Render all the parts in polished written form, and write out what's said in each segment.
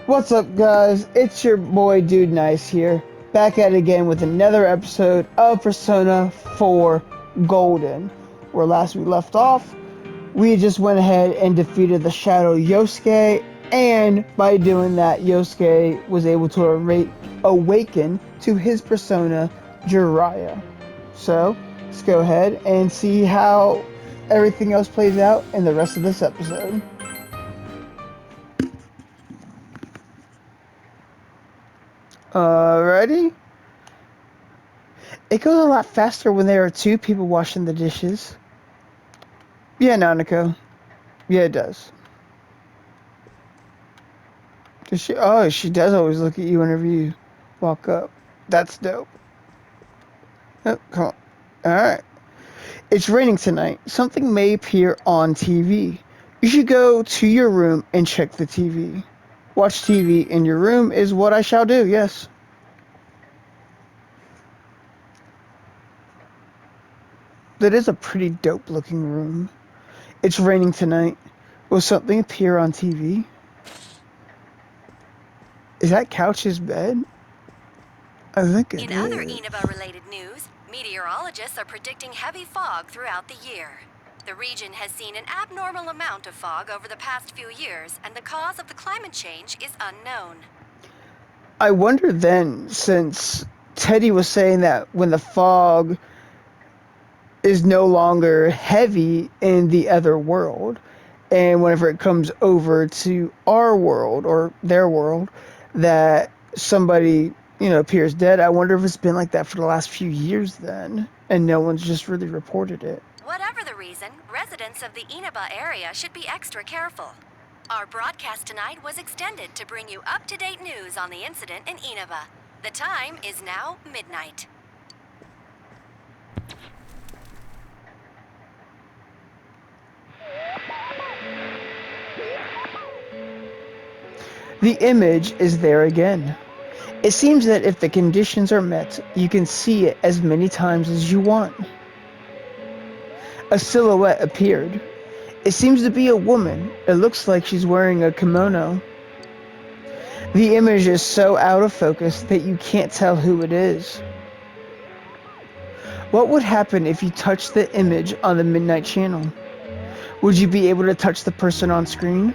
What's up, guys? It's your boy Dude Nice here, back at it again with another episode of Persona 4 Golden. Where last we left off, we just went ahead and defeated the Shadow Yosuke, and by doing that, Yosuke was able to awaken to his persona, Jiraiya. So, let's go ahead and see how everything else plays out in the rest of this episode. Alrighty. It goes a lot faster when there are two people washing the dishes. Yeah, Nanako. Yeah, it does. Does she? Oh, she does always look at you whenever you walk up. That's dope. Oh, come on. Alright. It's raining tonight. Something may appear on TV. You should go to your room and check the TV. Watch TV in your room is what I shall do, yes. That is a pretty dope looking room. It's raining tonight. Will something appear on TV? Is that Couch's bed? I think it is. In other Inaba-related news, meteorologists are predicting heavy fog throughout the year. The region has seen an abnormal amount of fog over the past few years, and the cause of the climate change is unknown. I wonder then, since Teddy was saying that when the fog is no longer heavy in the other world, and whenever it comes over to our world or their world, that somebody, appears dead. I wonder if it's been like that for the last few years then, and no one's just really reported it. Whatever the reason, residents of the Inaba area should be extra careful. Our broadcast tonight was extended to bring you up-to-date news on the incident in Inaba. The time is now midnight. The image is there again. It seems that if the conditions are met, you can see it as many times as you want. A silhouette appeared. It seems to be a woman. It looks like she's wearing a kimono. The image is so out of focus that you can't tell who it is. What would happen if you touched the image on the Midnight Channel? Would you be able to touch the person on screen?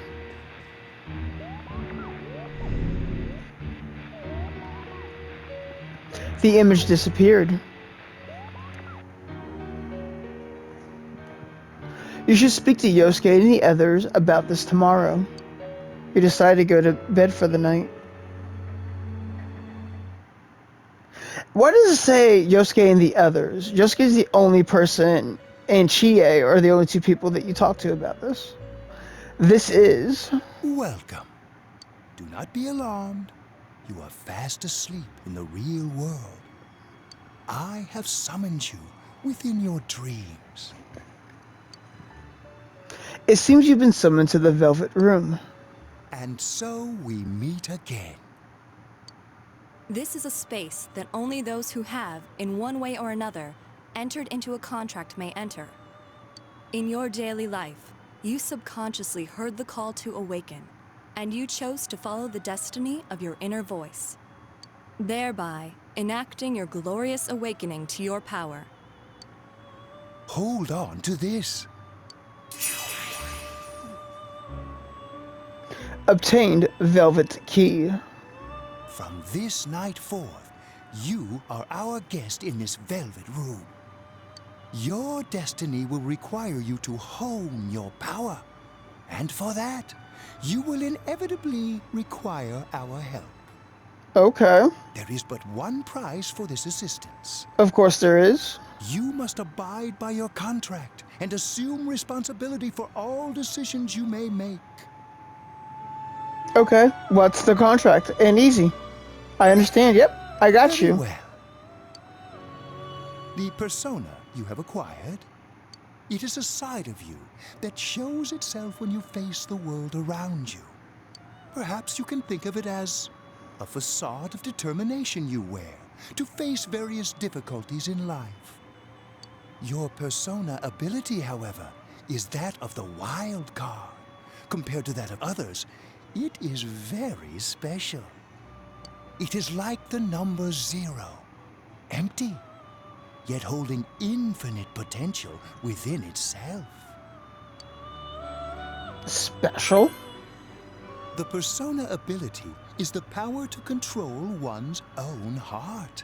The image disappeared. You should speak to Yosuke and the others about this tomorrow. You decide to go to bed for the night. Why does it say Yosuke and the others? Yosuke is the only person, and Chie are the only two people that you talk to about this. This is... Welcome. Do not be alarmed. You are fast asleep in the real world. I have summoned you within your dreams. It seems you've been summoned to the Velvet Room. And so we meet again. This is a space that only those who have, in one way or another, entered into a contract may enter. In your daily life, you subconsciously heard the call to awaken, and you chose to follow the destiny of your inner voice, thereby enacting your glorious awakening to your power. Hold on to this. Obtained Velvet Key. From this night forth, you are our guest in this Velvet Room. Your destiny will require you to hone your power. And for that, you will inevitably require our help. Okay. There is but one price for this assistance. Of course there is. You must abide by your contract and assume responsibility for all decisions you may make. Okay, what's the contract? And easy. I understand, yep, I got Very you. well. The persona you have acquired, it is a side of you that shows itself when you face the world around you. Perhaps you can think of it as a facade of determination you wear to face various difficulties in life. Your persona ability, however, is that of the wild card. Compared to that of others, It is very special. It is like the number 0, empty, yet holding infinite potential within itself. Special? The persona ability is the power to control one's own heart,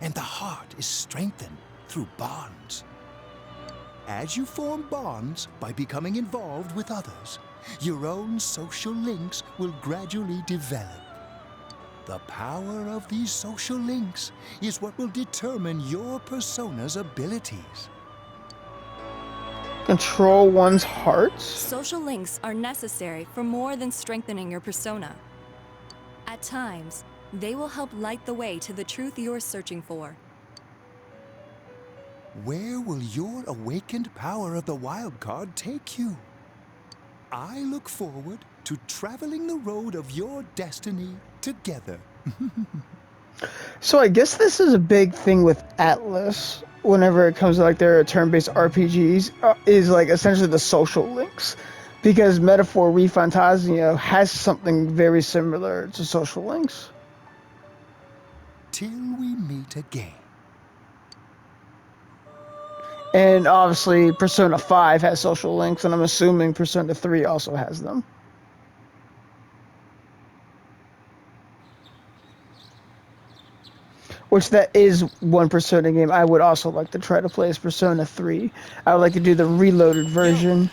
and the heart is strengthened through bonds. As you form bonds by becoming involved with others, your own social links will gradually develop. The power of these social links is what will determine your persona's abilities. Control one's hearts? Social links are necessary for more than strengthening your persona. At times, they will help light the way to the truth you're searching for. Where will your awakened power of the wild card take you? I look forward to traveling the road of your destiny together. So I guess this is a big thing with Atlas whenever it comes to like their turn-based RPGs, is like essentially the social links. Because Metaphor ReFantazio has something very similar to social links. Till we meet again. And obviously Persona 5 has social links, and I'm assuming Persona 3 also has them. Which that is one Persona game I would also like to try to play is Persona 3. I would like to do the reloaded version.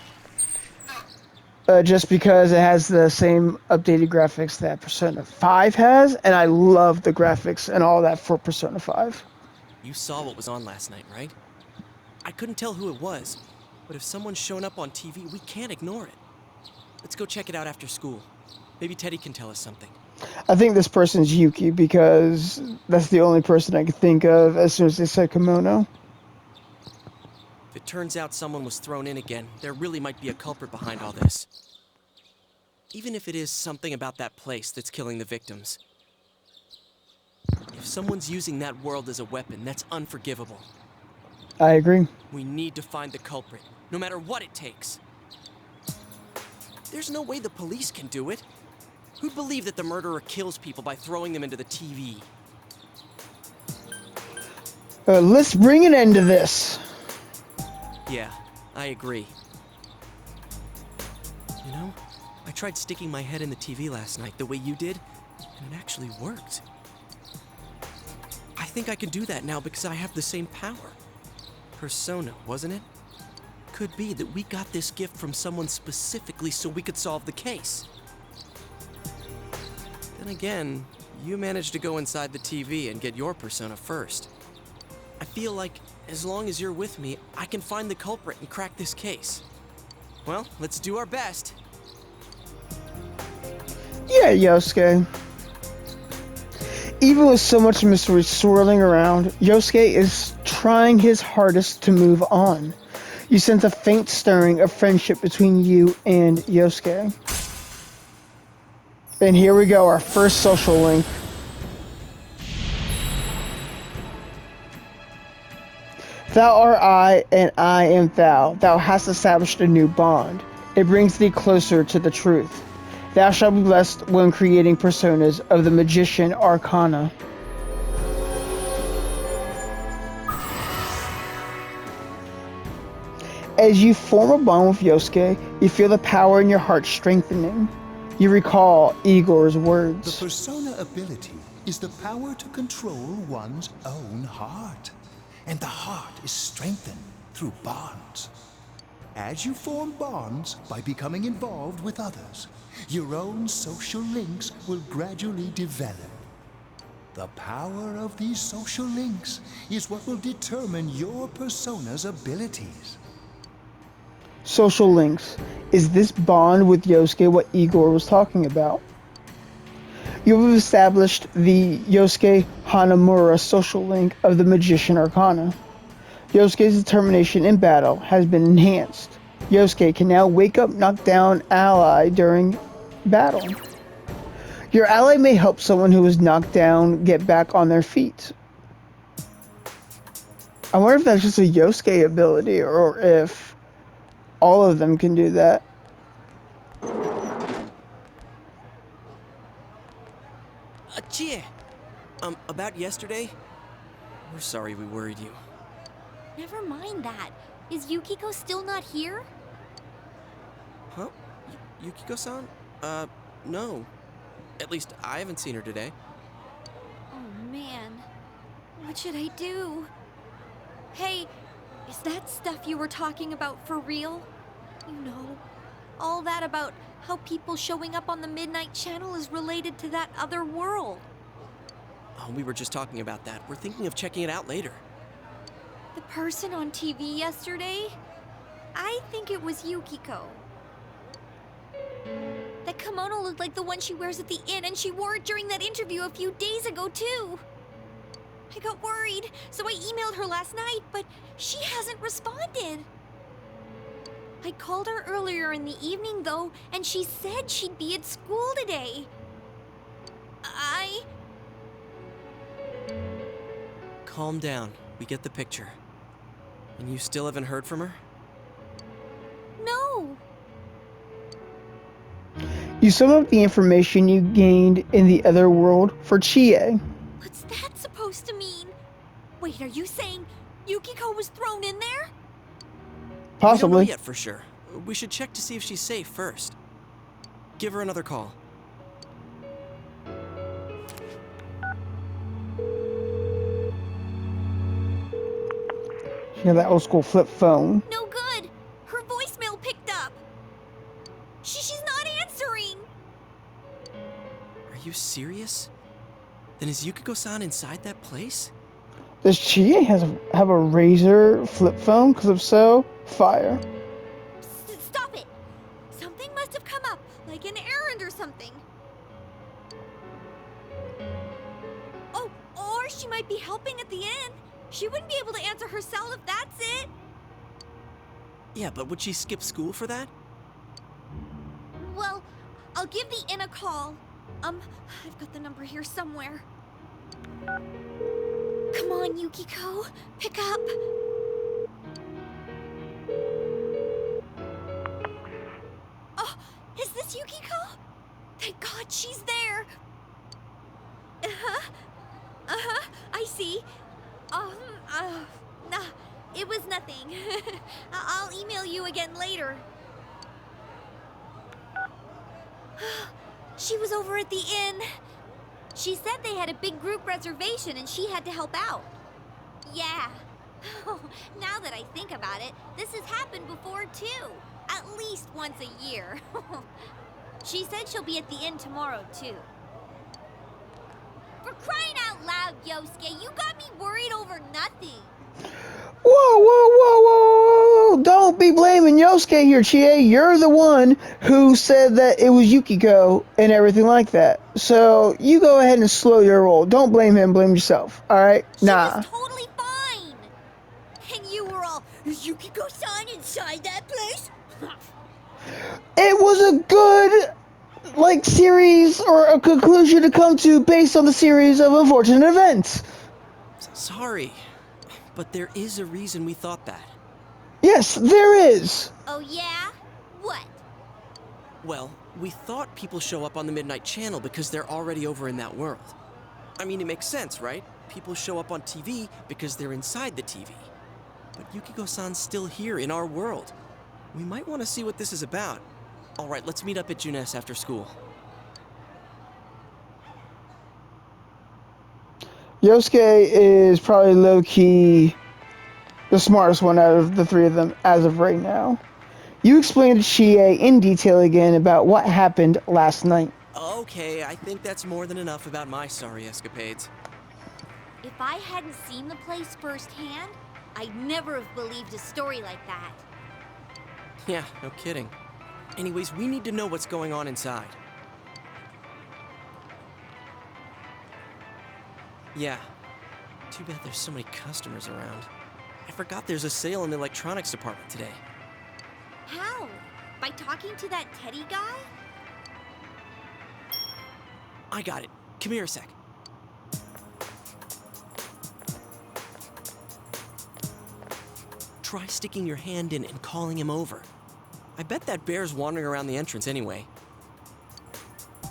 Just because it has the same updated graphics that Persona 5 has, and I love the graphics and all that for Persona 5. You saw what was on last night, right? I couldn't tell who it was, but if someone's shown up on TV, we can't ignore it. Let's go check it out after school. Maybe Teddy can tell us something. I think this person's Yuki because that's the only person I could think of as soon as they said kimono. If it turns out someone was thrown in again, there really might be a culprit behind all this. Even if it is something about that place that's killing the victims. If someone's using that world as a weapon, that's unforgivable. I agree. We need to find the culprit, no matter what it takes. There's no way the police can do it. Who'd believe that the murderer kills people by throwing them into the TV? Let's bring an end to this. Yeah, I agree. You know, I tried sticking my head in the TV last night the way you did, and it actually worked. I think I can do that now because I have the same power. Persona, wasn't it? Could be that we got this gift from someone specifically so we could solve the case. Then again, you managed to go inside the TV and get your persona first. I feel like, as long as you're with me, I can find the culprit and crack this case. Well, let's do our best. Yeah, Yosuke. Even with so much mystery swirling around, Yosuke is trying his hardest to move on. You sense a faint stirring of friendship between you and Yosuke. And here we go, our first social link. Thou art I, and I am thou. Thou hast established a new bond. It brings thee closer to the truth. Thou shalt be blessed when creating personas of the Magician Arcana. As you form a bond with Yosuke, you feel the power in your heart strengthening. You recall Igor's words. The persona ability is the power to control one's own heart. And the heart is strengthened through bonds. As you form bonds by becoming involved with others, your own social links will gradually develop. The power of these social links is what will determine your persona's abilities. Social links. Is this bond with Yosuke what Igor was talking about? You have established the Yosuke Hanamura social link of the Magician Arcana. Yosuke's determination in battle has been enhanced. Yosuke can now wake up knocked down ally during battle. Your ally may help someone who is knocked down get back on their feet. I wonder if that's just a Yosuke ability or if all of them can do that. Chie! About yesterday? We're sorry we worried you. Never mind that. Is Yukiko still not here? Huh? Yukiko-san? No. At least I haven't seen her today. Oh man. What should I do? Hey, is that stuff you were talking about for real? You know, all that about how people showing up on the Midnight Channel is related to that other world. Oh, we were just talking about that. We're thinking of checking it out later. The person on TV yesterday? I think it was Yukiko. That kimono looked like the one she wears at the inn, and she wore it during that interview a few days ago, too. I got worried, so I emailed her last night, but she hasn't responded. I called her earlier in the evening, though, and she said she'd be at school today. Calm down. We get the picture. And you still haven't heard from her? No. You sum up the information you gained in the other world for Chie. What's that supposed to mean? Wait, are you saying Yukiko was thrown in there? We don't know Possibly. yet for sure. We should check to see if she's safe first. Give her another call. You know, that old school flip phone. No good. Her voicemail picked up. She's not answering. Are you serious? Then is Yukiko-san inside that place? Does Chie have a Razor flip phone? Because if so, fire. Stop it. Something must have come up, like an errand or something. Oh, or she might be helping at the inn. She wouldn't be able to answer herself if that's it. Yeah, but would she skip school for that? Well, I'll give the inn a call. I've got the number here somewhere. Come on, Yukiko. Pick up. Oh, is this Yukiko? Thank God she's there. I see. Nah, it was nothing. I'll email you again later. She was over at the inn. She said they had a big group reservation and she had to help out. Yeah. Now that I think about it, this has happened before too. At least once a year. She said she'll be at the inn tomorrow too. For crying out loud, Yosuke, you got me worried over nothing. Whoa, whoa, whoa, whoa, whoa! Don't be blaming Yosuke here, Chie. You're the one who said that it was Yukiko and everything like that. So you go ahead and slow your roll. Don't blame him, blame yourself. Alright? She Nah. was totally fine. And you were all, is Yukiko-san inside that place? It was a good, series or a conclusion to come to based on the series of unfortunate events. Sorry, but there is a reason we thought that. Yes, there is. Oh yeah? What? Well, we thought people show up on the Midnight Channel because they're already over in that world. I mean, it makes sense, right? People show up on TV because they're inside the TV. But Yukiko-san's still here in our world. We might want to see what this is about. All right, let's meet up at Junes after school. Yosuke is probably low-key the smartest one out of the three of them as of right now. You explained to Chie in detail again about what happened last night. Okay, I think that's more than enough about my sorry escapades. If I hadn't seen the place firsthand, I'd never have believed a story like that. Yeah, no kidding. Anyways, we need to know what's going on inside. Yeah. Too bad there's so many customers around. I forgot there's a sale in the electronics department today. How? By talking to that Teddy guy? I got it. Come here a sec. Try sticking your hand in and calling him over. I bet that bear's wandering around the entrance anyway.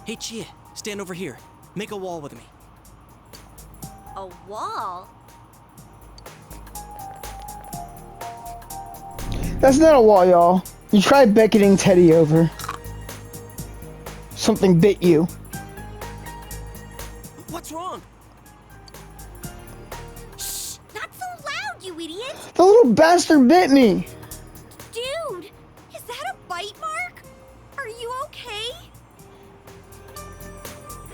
Hey, Chie, stand over here. Make a wall with me. A wall? That's not a wall, y'all. You tried beckoning Teddy over. Something bit you. What's wrong? Shh! Not so loud, you idiot! The little bastard bit me. Dude! Is that a bite mark? Are you okay?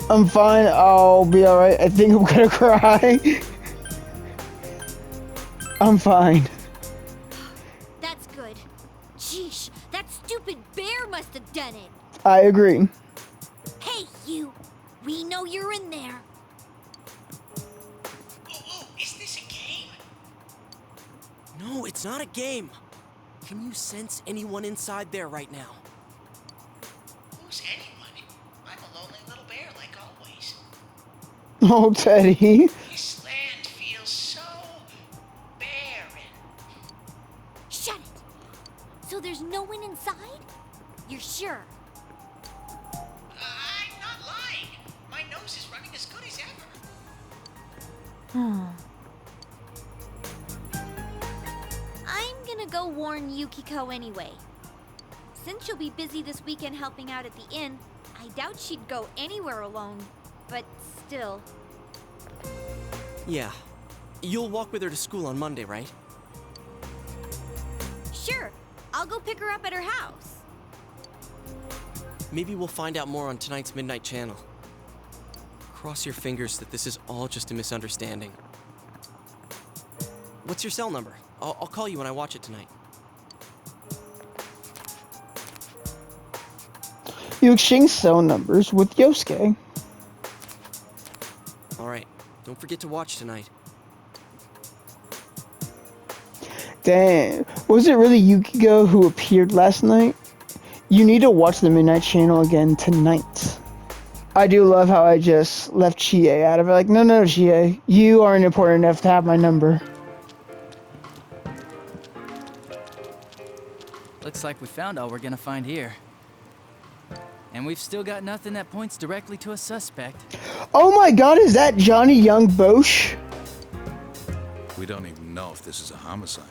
I'm fine. I'll be alright. I think I'm gonna cry. I'm fine. That's good. Sheesh, that stupid bear must have done it. I agree. Hey, you! We know you're in there. Oh, is this a game? No, it's not a game. Can you sense anyone inside there right now? Who's anyone? I'm a lonely little bear like always. Oh, Teddy. This land feels so barren. Shut it! So there's no one inside? You're sure? I'm not lying. My nose is running as good as ever. I'm gonna go warn Yukiko anyway. Since she'll be busy this weekend helping out at the inn, I doubt she'd go anywhere alone. But still. Yeah. You'll walk with her to school on Monday, right? Sure, I'll go pick her up at her house. Maybe we'll find out more on tonight's Midnight Channel. Cross your fingers that this is all just a misunderstanding. What's your cell number? I'll call you when I watch it tonight. You exchange cell numbers with Yosuke. All right. Don't forget to watch tonight. Damn. Was it really Yukiko who appeared last night? You need to watch the Midnight Channel again tonight. I do love how I just left Chie out of it. Like, no, Chie. You aren't important enough to have my number. Looks like we found all we're gonna find here. And we've still got nothing that points directly to a suspect. Oh my god, is that Johnny Young Bosch? We don't even know if this is a homicide.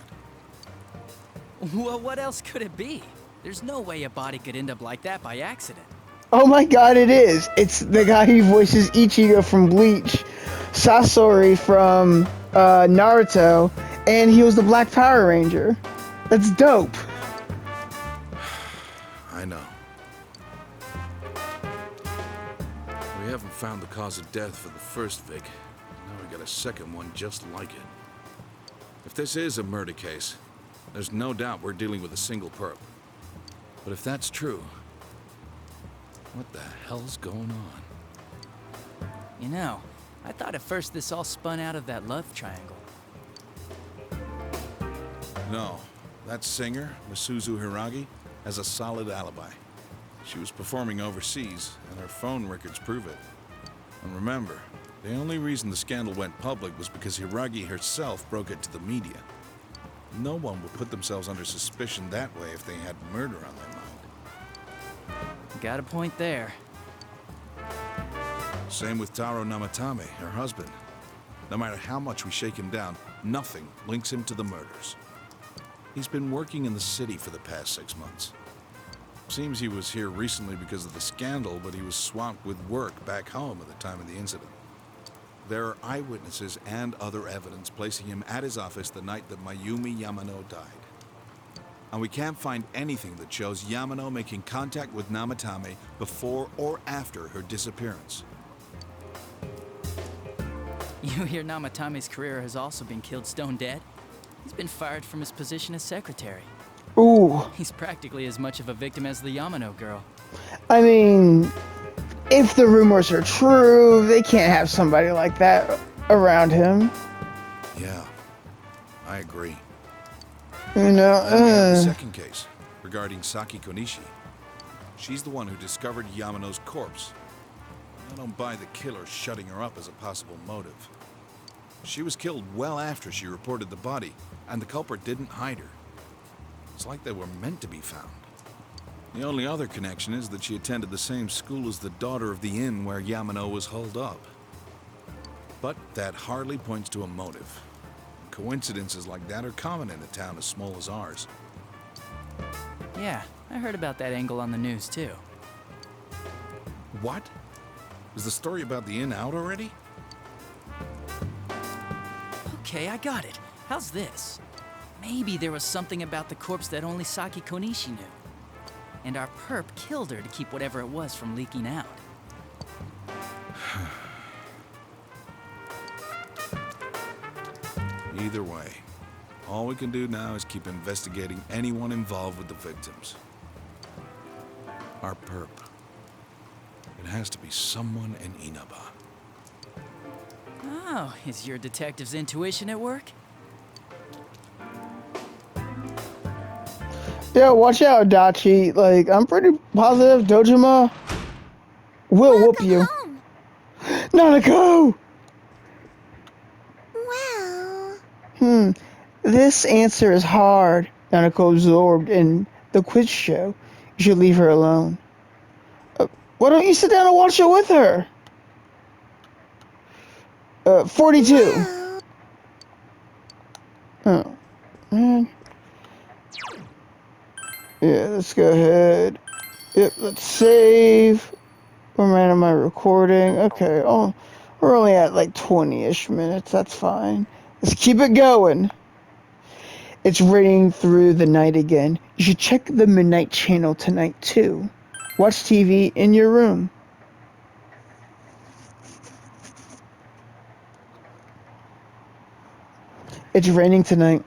Well, what else could it be? There's no way a body could end up like that by accident. Oh my god, it is. It's the guy who voices Ichigo from Bleach, Sasori from Naruto, and he was the Black Power Ranger. That's dope. I know. We haven't found the cause of death for the first Vic. Now we got a second one just like it. If this is a murder case, there's no doubt we're dealing with a single perp. But if that's true, what the hell's going on? You know, I thought at first this all spun out of that love triangle. No, that singer, Misuzu Hiragi, has a solid alibi. She was performing overseas, and her phone records prove it. And remember, the only reason the scandal went public was because Hiragi herself broke it to the media. No one would put themselves under suspicion that way if they had murder on their mind. Got a point there. Same with Taro Namatame, her husband. No matter how much we shake him down, nothing links him to the murders. He's been working in the city for the past 6 months. Seems he was here recently because of the scandal, but he was swamped with work back home at the time of the incident. There are eyewitnesses and other evidence placing him at his office the night that Mayumi Yamano died. And we can't find anything that shows Yamano making contact with Namatame before or after her disappearance. You hear Namatame's career has also been killed stone dead? He's been fired from his position as secretary. Ooh. He's practically as much of a victim as the Yamano girl. I mean, if the rumors are true, they can't have somebody like that around him. Yeah, I agree. You know, Then we have the second case, regarding Saki Konishi. She's the one who discovered Yamano's corpse. I don't buy the killer shutting her up as a possible motive. She was killed well after she reported the body, and the culprit didn't hide her. It's like they were meant to be found. The only other connection is that she attended the same school as the daughter of the inn where Yamano was holed up. But that hardly points to a motive. Coincidences like that are common in a town as small as ours. Yeah, I heard about that angle on the news too. What? Is the story about the inn out already? Okay, I got it. How's this? Maybe there was something about the corpse that only Saki Konishi knew. And our perp killed her to keep whatever it was from leaking out. Either way, all we can do now is keep investigating anyone involved with the victims. Our perp. It has to be someone in Inaba. Oh, is your detective's intuition at work? Yeah, watch out, Dachi. Like, I'm pretty positive Dojima will whoop Welcome you. home. Nanako! Well, This answer is hard. Nanako absorbed in the quiz show. You should leave her alone. Why don't you sit down and watch it with her? 42. well. Oh, man. Yeah, let's go ahead. Yep, let's save. Where am I recording? Okay, oh, we're only at like 20-ish minutes. That's fine. Let's keep it going. It's raining through the night again. You should check the Midnight Channel tonight, too. Watch TV in your room. It's raining tonight.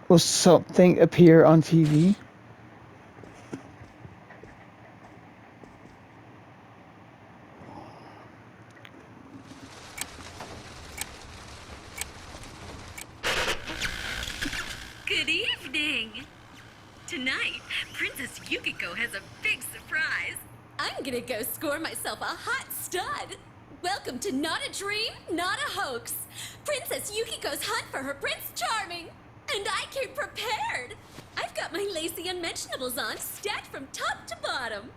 Will something appear on TV? Good evening! Tonight, Princess Yukiko has a big surprise. I'm gonna go score myself a hot stud. Welcome to Not a Dream, Not a Hoax. Princess Yukiko's hunt for her Prince Charming. And I came prepared. I've got my lacy unmentionables on, stacked from top to bottom.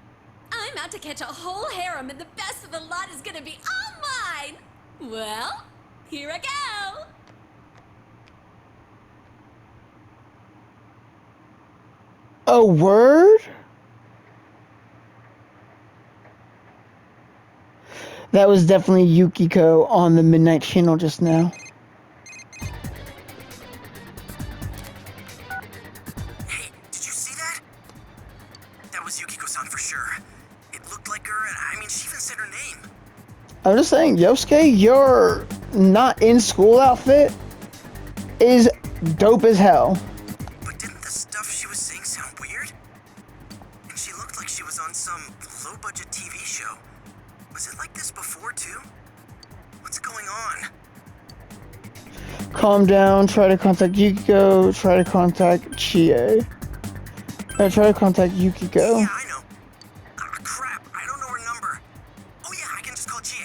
I'm out to catch a whole harem, and the best of the lot is gonna be all mine. Well, here I go. A word? That was definitely Yukiko on the Midnight Channel just now. Hey, did you see that? That was Yukiko-san for sure. It looked like her, and I mean, she even said her name. I'm just saying, Yosuke, your not in school outfit is dope as hell. But didn't the stuff she was saying sound weird? And she looked like she was on some low-budget TV show. Was it like this before, too? What's going on? Calm down, try to contact Yukiko, try to contact Chie. Try to contact Yukiko. Yeah, I know. Crap, I don't know her number. Oh yeah, I can just call Chie.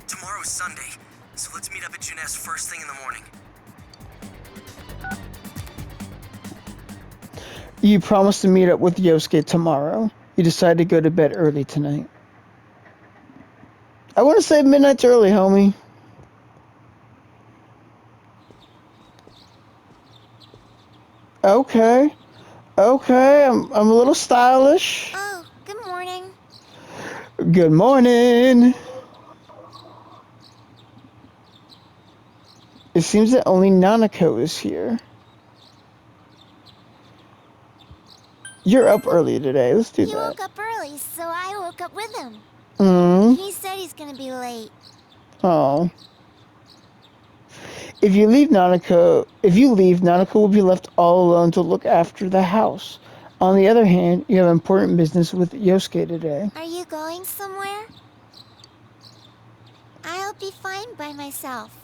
Tomorrow's Sunday, so let's meet up at Junes first thing in the morning. You promised to meet up with Yosuke tomorrow. You decided to go to bed early tonight. I want to say midnight's early, homie. Okay. Okay, I'm a little stylish. Oh, good morning. Good morning. It seems that only Nanako is here. You're up early today. Let's do He that. woke up early, so I woke up with him. He said he's gonna be late. Oh. If you leave, Nanako will be left all alone to look after the house. On the other hand, you have important business with Yosuke today. Are you going somewhere? I'll be fine by myself.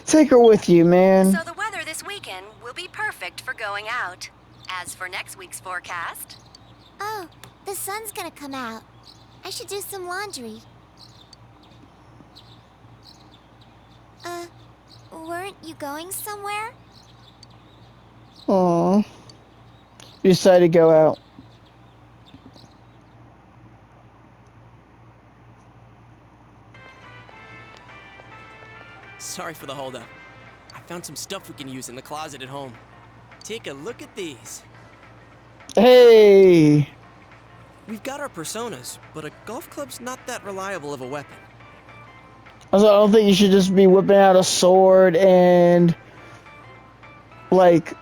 Take her with you, man. So the weather this weekend will be perfect for going out. As for next week's forecast, Oh, the sun's gonna come out. I should do some laundry. Weren't you going somewhere? Aw. You decided to go out. Sorry for the holdup. I found some stuff we can use in the closet at home. Take a look at these. Hey! We've got our personas, but a golf club's not that reliable of a weapon. Also, I don't think you should just be whipping out a sword and, like,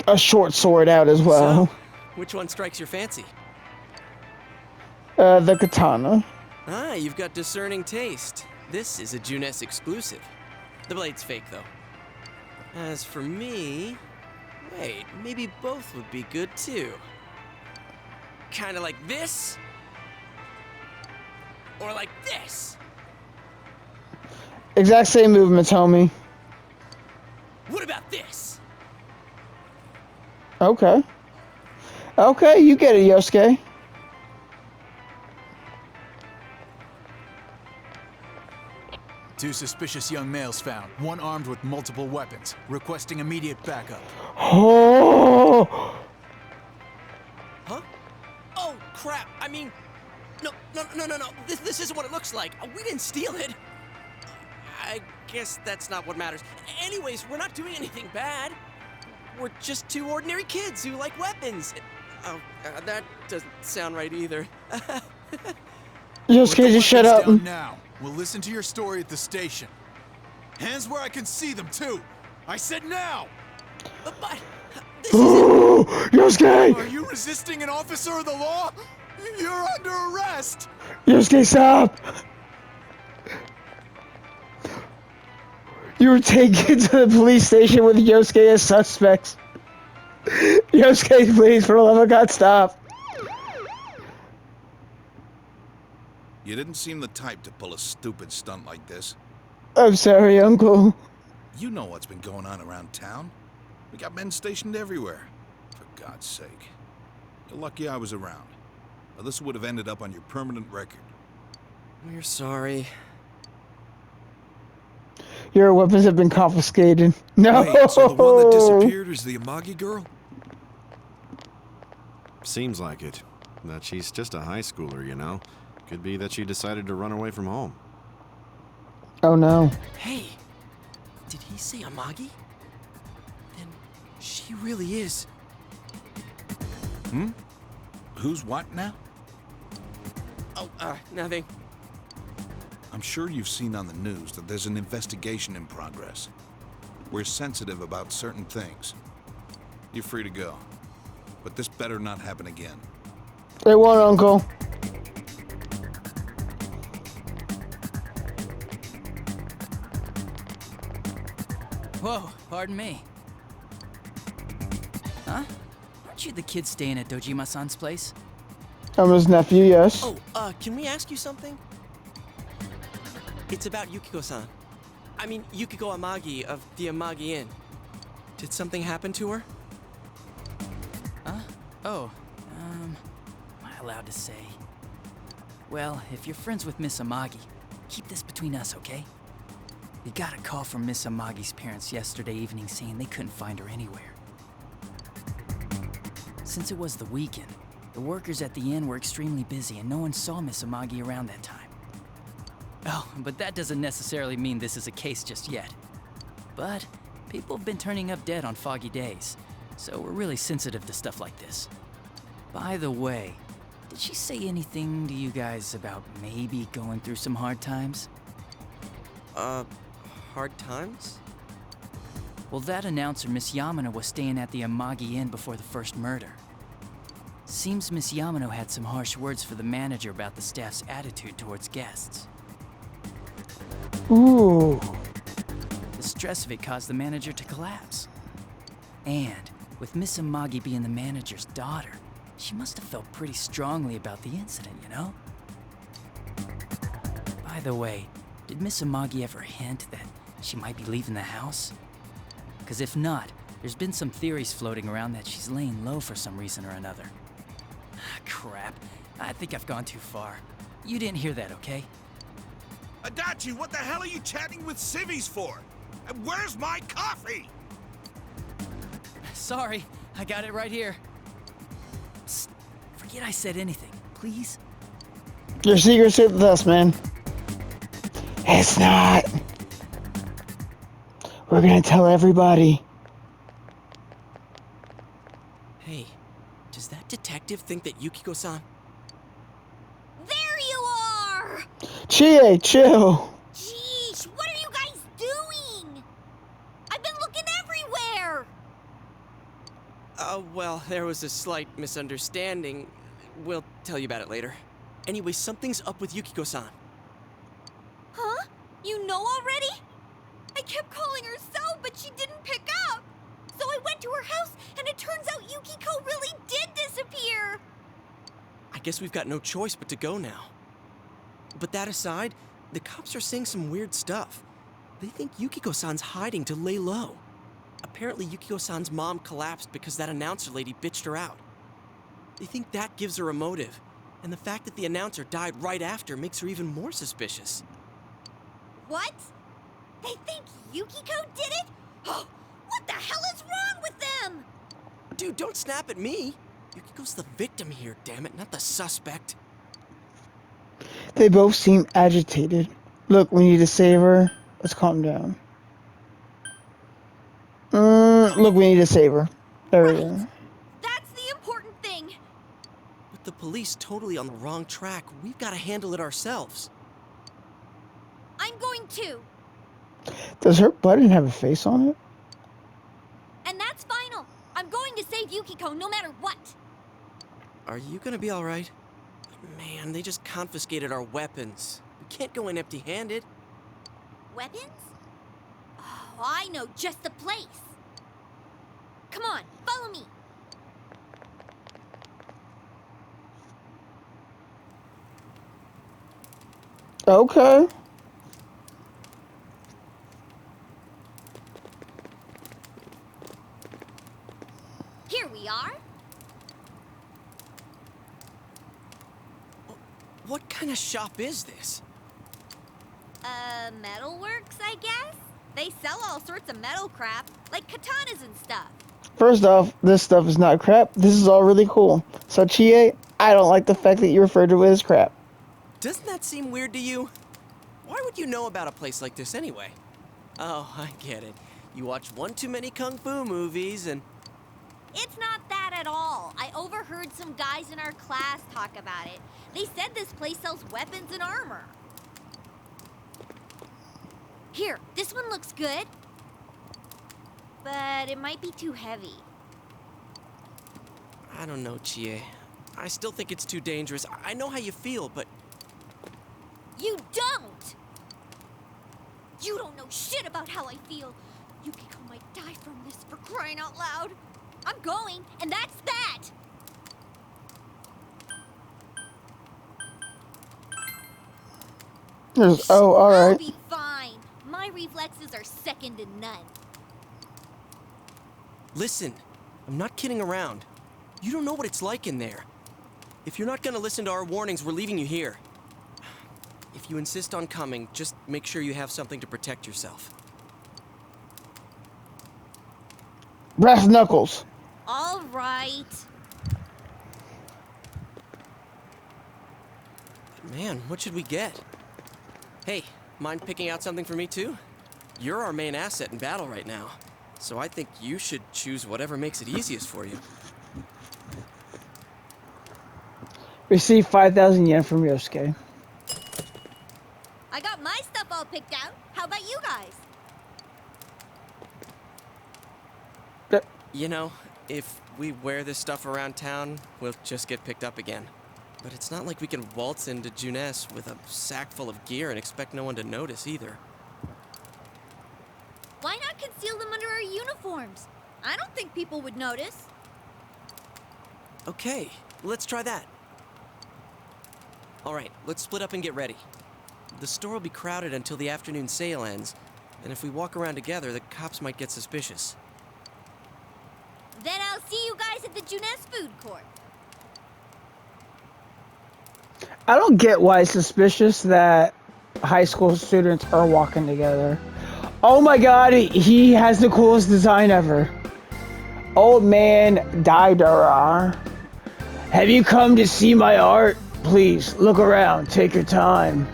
a short sword out as well. So, which one strikes your fancy? The katana. Ah, you've got discerning taste. This is a Junes exclusive. The blade's fake, though. As for me... Wait, maybe both would be good, too. Kinda like this? Or like this? Exact same movements, homie. What about this? Okay. Okay, you get it, Yosuke. Two suspicious young males found, one armed with multiple weapons, requesting immediate backup. Oh! Huh? Oh, crap. I mean... No. This isn't what it looks like. We didn't steal it. I guess that's not what matters. Anyways, we're not doing anything bad. We're just two ordinary kids who like weapons. Oh, that doesn't sound right either. Yosuke, just shut up. Down now. We'll listen to your story at the station. Hands where I can see them, too. I said now! But this isn't... Yosuke! Are you resisting an officer of the law? You're under arrest! Yosuke, stop! You were taken to the police station with Yosuke as suspects. Yosuke, please, for the love of God, stop. You didn't seem the type to pull a stupid stunt like this. I'm sorry, Uncle. You know what's been going on around town. We got men stationed everywhere. For God's sake. You're lucky I was around. Or this would have ended up on your permanent record. We're sorry. Your weapons have been confiscated. No! Wait, so the one that disappeared is the Amagi girl? Seems like it. That she's just a high schooler, you know. Could be that she decided to run away from home. Oh no. Hey, did he say Amagi? Then she really is. Hmm? Who's what now? Oh, nothing. I'm sure you've seen on the news that there's an investigation in progress. We're sensitive about certain things. You're free to go. But this better not happen again. They won't, Uncle. Whoa, pardon me. Huh? Aren't you the kid staying at Dojima-san's place? I'm his nephew, yes. Oh, can we ask you something? It's about Yukiko-san. I mean, Yukiko Amagi of the Amagi Inn. Did something happen to her? Huh? Oh, am I allowed to say? Well, if you're friends with Miss Amagi, keep this between us, okay? We got a call from Miss Amagi's parents yesterday evening saying they couldn't find her anywhere. Since it was the weekend, the workers at the inn were extremely busy and no one saw Miss Amagi around that time. Oh, but that doesn't necessarily mean this is a case just yet. But people have been turning up dead on foggy days, so we're really sensitive to stuff like this. By the way, did she say anything to you guys about maybe going through some hard times? Hard times? Well, that announcer, Miss Yamano, was staying at the Amagi Inn before the first murder. Seems Miss Yamano had some harsh words for the manager about the staff's attitude towards guests. Ooh. The stress of it caused the manager to collapse. And with Miss Amagi being the manager's daughter, she must have felt pretty strongly about the incident, you know? By the way, did Miss Amagi ever hint that she might be leaving the house? Because if not, there's been some theories floating around that she's laying low for some reason or another. Crap. I think I've gone too far. You didn't hear that, okay? Adachi, what the hell are you chatting with civvies for? And where's my coffee? Sorry, I got it right here. Psst, forget I said anything, please. Your secret's with us, man. It's not. We're gonna tell everybody. Hey, does that detective think that Yukiko-san? There you are! Chie, chill. Jeez, what are you guys doing? I've been looking everywhere! Well, there was a slight misunderstanding. We'll tell you about it later. Anyway, something's up with Yukiko-san. Huh? You know already? I kept calling her cell, but she didn't pick up. So I went to her house, and it turns out Yukiko really did disappear. I guess we've got no choice but to go now. But that aside, the cops are saying some weird stuff. They think Yukiko-san's hiding to lay low. Apparently, Yukiko-san's mom collapsed because that announcer lady bitched her out. They think that gives her a motive, and the fact that the announcer died right after makes her even more suspicious. What? They think Yukiko did it? What the hell is wrong with them? Dude, don't snap at me. Yukiko's the victim here, damn it, not the suspect. They both seem agitated. Look, we need to save her. Let's calm down. Look, we need to save her. There we go. That's the important thing. With the police totally on the wrong track, we've got to handle it ourselves. I'm going to. Does her button have a face on it? And that's final. I'm going to save Yukiko no matter what. Are you gonna be alright? Man, they just confiscated our weapons. We can't go in empty-handed. Weapons? Oh, I know just the place. Come on, follow me. Okay. Here we are. What kind of shop is this? Metalworks, I guess? They sell all sorts of metal crap, like katanas and stuff. First off, this stuff is not crap. This is all really cool. So, Chie, I don't like the fact that you referred to it as crap. Doesn't that seem weird to you? Why would you know about a place like this anyway? Oh, I get it. You watch one too many kung fu movies and... It's not that at all. I overheard some guys in our class talk about it. They said this place sells weapons and armor. Here, this one looks good. But it might be too heavy. I don't know, Chie. I still think it's too dangerous. I know how you feel, but... You don't! You don't know shit about how I feel. Yukiko might die from this, for crying out loud. I'm going, and that's that! Oh, alright. I'll be fine. My reflexes are second to none. Listen, I'm not kidding around. You don't know what it's like in there. If you're not gonna listen to our warnings, we're leaving you here. If you insist on coming, just make sure you have something to protect yourself. Brass knuckles. All right. Man, what should we get? Hey, mind picking out something for me too? You're our main asset in battle right now, so I think you should choose whatever makes it easiest for you. Receive 5,000 yen from Yosuke. I got my stuff all picked out. How about you guys? You know, if we wear this stuff around town, we'll just get picked up again. But it's not like we can waltz into Junes with a sack full of gear and expect no one to notice either. Why not conceal them under our uniforms? I don't think people would notice. Okay, let's try that. All right, let's split up and get ready. The store will be crowded until the afternoon sale ends, and if we walk around together, the cops might get suspicious. Then I'll see you guys at the Junes food court. I don't get why it's suspicious that high school students are walking together. Oh my god, he has the coolest design ever. Old man Daidara. Have you come to see my art? Please, look around. Take your time.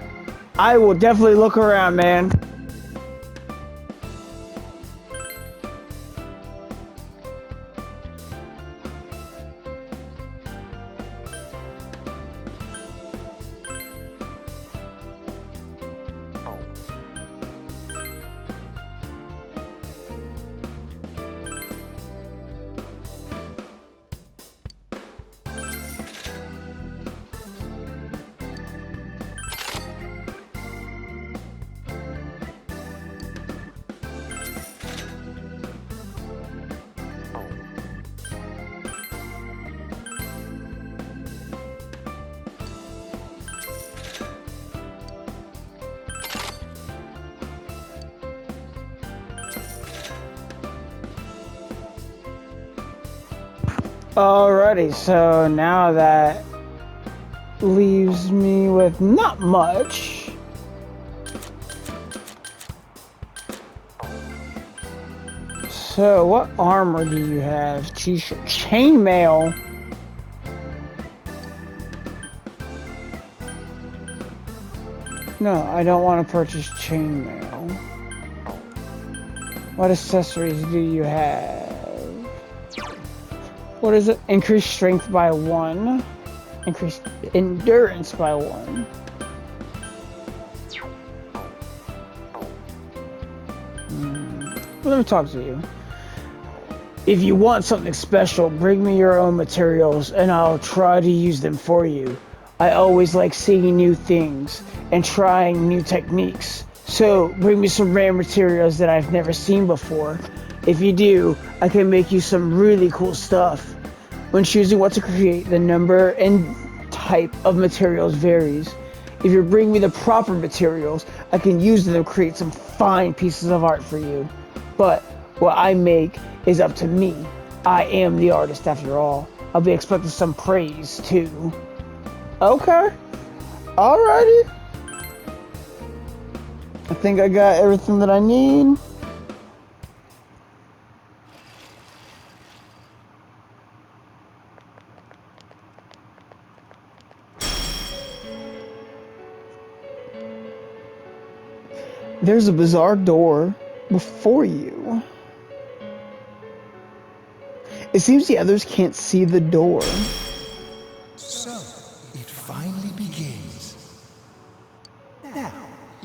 I will definitely look around, man. Alrighty, so now that leaves me with not much. So, what armor do you have? T-shirt, chainmail. No, I don't want to purchase chainmail. What accessories do you have? What is it? Increased strength by 1. Increased endurance by 1. Let me talk to you. If you want something special, bring me your own materials and I'll try to use them for you. I always like seeing new things and trying new techniques. So bring me some rare materials that I've never seen before. If you do, I can make you some really cool stuff. When choosing what to create, the number and type of materials varies. If you bring me the proper materials, I can use them to create some fine pieces of art for you. But what I make is up to me. I am the artist after all. I'll be expecting some praise too. Okay. Alrighty. I think I got everything that I need. There's a bizarre door before you. It seems the others can't see the door. So, it finally begins. Now,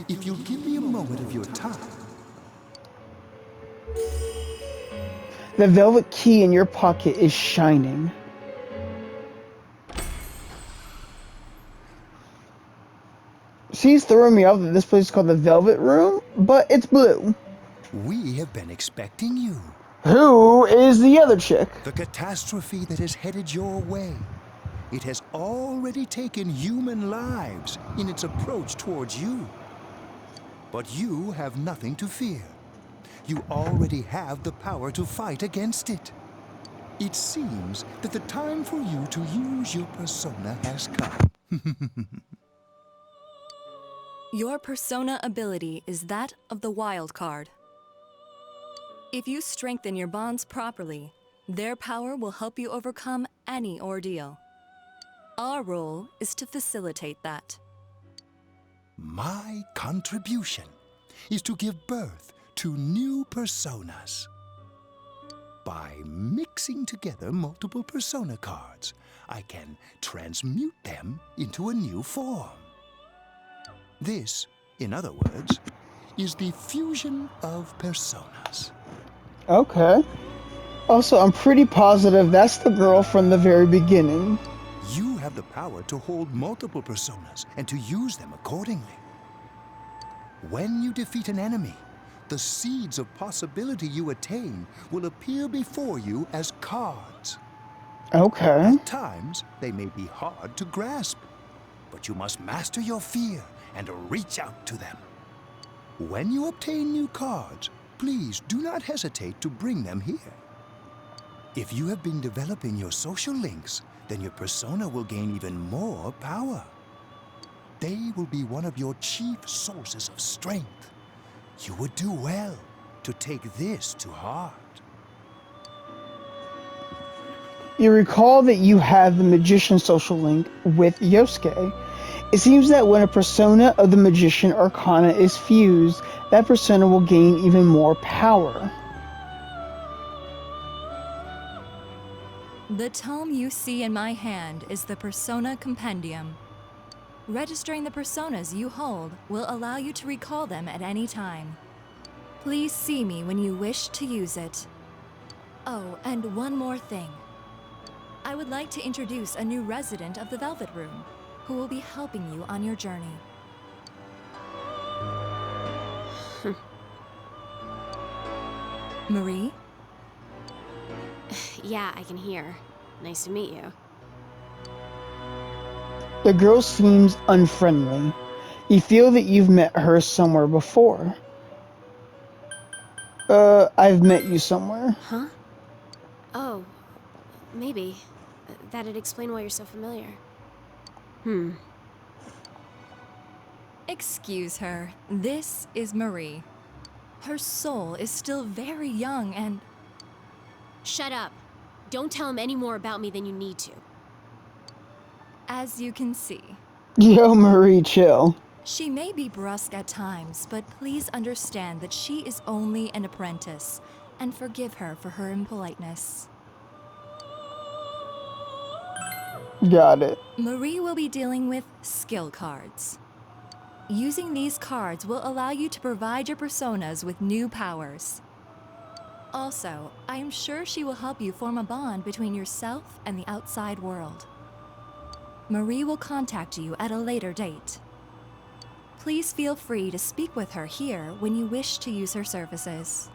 if you'll give me a moment of your time. The velvet key in your pocket is shining. She's throwing me off that this place is called the Velvet Room, but it's blue. We have been expecting you. Who is the other chick? The catastrophe that is headed your way. It has already taken human lives in its approach towards you. But you have nothing to fear. You already have the power to fight against it. It seems that the time for you to use your persona has come. Your persona ability is that of the wild card. If you strengthen your bonds properly, their power will help you overcome any ordeal. Our role is to facilitate that. My contribution is to give birth to new personas. By mixing together multiple persona cards, I can transmute them into a new form. This, in other words, is the fusion of personas. Okay. Also, I'm pretty positive that's the girl from the very beginning. You have the power to hold multiple personas and to use them accordingly. When you defeat an enemy, the seeds of possibility you attain will appear before you as cards. Okay. At times, they may be hard to grasp, but you must master your fear and reach out to them. When you obtain new cards, please do not hesitate to bring them here. If you have been developing your social links, then your persona will gain even more power. They will be one of your chief sources of strength. You would do well to take this to heart. You recall that you have the magician social link with Yosuke. It seems that when a persona of the magician arcana is fused, that persona will gain even more power. The tome you see in my hand is the Persona Compendium. Registering the personas you hold will allow you to recall them at any time. Please see me when you wish to use it. Oh, and one more thing. I would like to introduce a new resident of the Velvet Room, who will be helping you on your journey. Marie? Yeah, I can hear. Nice to meet you. The girl seems unfriendly. You feel that you've met her somewhere before. I've met you somewhere. Huh? Oh, maybe. That'd explain why you're so familiar. Excuse her. This is Marie. Her soul is still very young and... Shut up. Don't tell him any more about me than you need to. As you can see. Yo, Marie, chill. She may be brusque at times, but please understand that she is only an apprentice, and forgive her for her impoliteness. Got it. Marie will be dealing with skill cards. Using these cards will allow you to provide your personas with new powers. Also, I am sure she will help you form a bond between yourself and the outside world. Marie will contact you at a later date. Please feel free to speak with her here when you wish to use her services.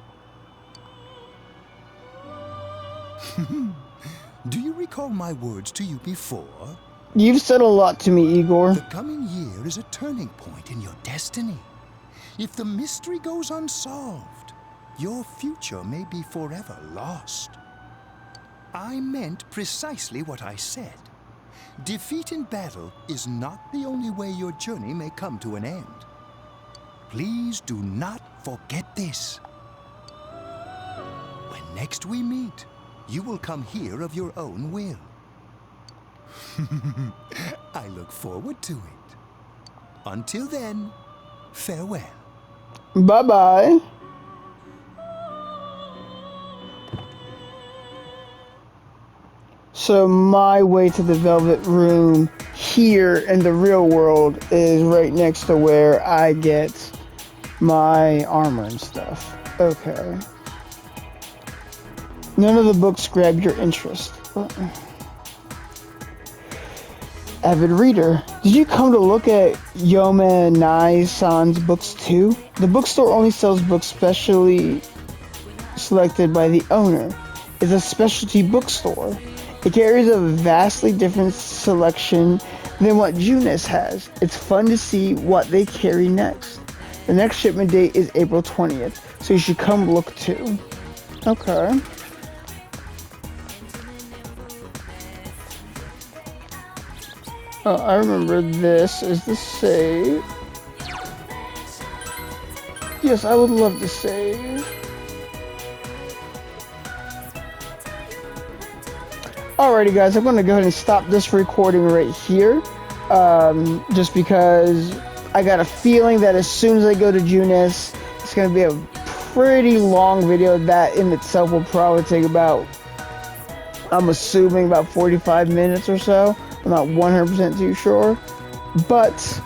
Do you recall my words to you before? You've said a lot to me, Igor. The coming year is a turning point in your destiny. If the mystery goes unsolved, your future may be forever lost. I meant precisely what I said. Defeat in battle is not the only way your journey may come to an end. Please do not forget this. When next we meet, you will come here of your own will. I look forward to it. Until then, farewell. Bye-bye. So my way to the Velvet Room here in the real world is right next to where I get my armor and stuff. Okay. None of the books grabbed your interest. Avid reader, did you come to look at Yoma Nai-san's books too? The bookstore only sells books specially selected by the owner. It's a specialty bookstore. It carries a vastly different selection than what Junes has. It's fun to see what they carry next. The next shipment date is April 20th, so you should come look too. Okay. Oh, I remember this is the save. Yes, I would love to save. Alrighty guys, I'm going to go ahead and stop this recording right here. Just because I got a feeling that as soon as I go to Junes, it's going to be a pretty long video. That in itself will probably take about, I'm assuming, about 45 minutes or so. I'm not 100% too sure. But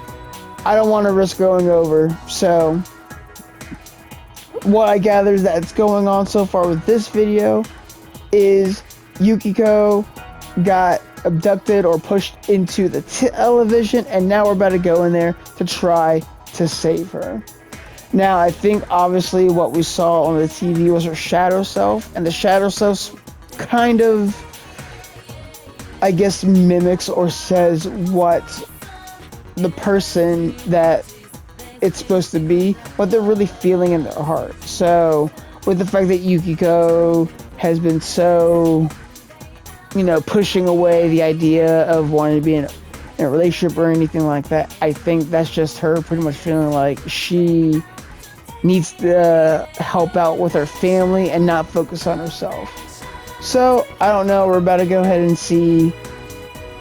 I don't want to risk going over. So what I gather is that's going on so far with this video is Yukiko got abducted or pushed into the television, and now we're about to go in there to try to save her. Now, I think obviously what we saw on the TV was her shadow self, and the shadow self kind of, I guess, mimics or says what the person that it's supposed to be, what they're really feeling in their heart. So, with the fact that Yukiko has been so, you know, pushing away the idea of wanting to be in a relationship or anything like that, I think that's just her pretty much feeling like she needs to help out with her family and not focus on herself. So, I don't know, we're about to go ahead and see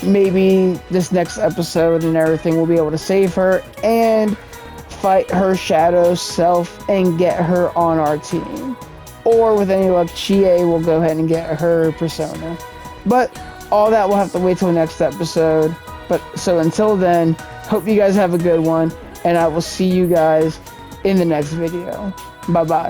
maybe this next episode and everything we'll be able to save her and fight her shadow self and get her on our team. Or with any luck, Chie will go ahead and get her persona. But all that will have to wait till next episode. But so until then, hope you guys have a good one, and I will see you guys in the next video. Bye bye.